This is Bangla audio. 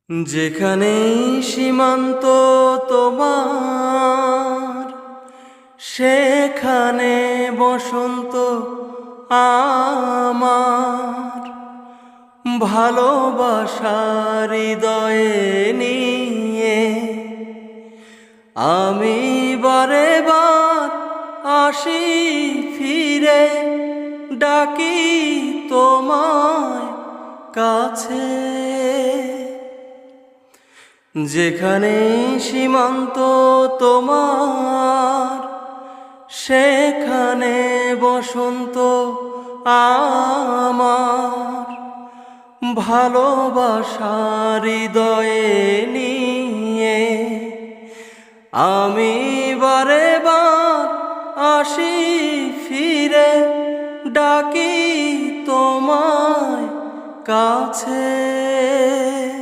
যেখানে সীমান্ত তোমার, সেখানে বসন্ত আমার। ভালোবাসার হৃদয়ে নিয়ে আমি বারে বার আসি ফিরে, ডাকি তোমায় কাছে। যেখানে সীমান্ত তোমার, সেখানে বসন্ত আমার। ভালোবাসার হৃদয়ে নিয়ে আমি বারে বার আসি ফিরে, ডাকি তোমায় কাছে।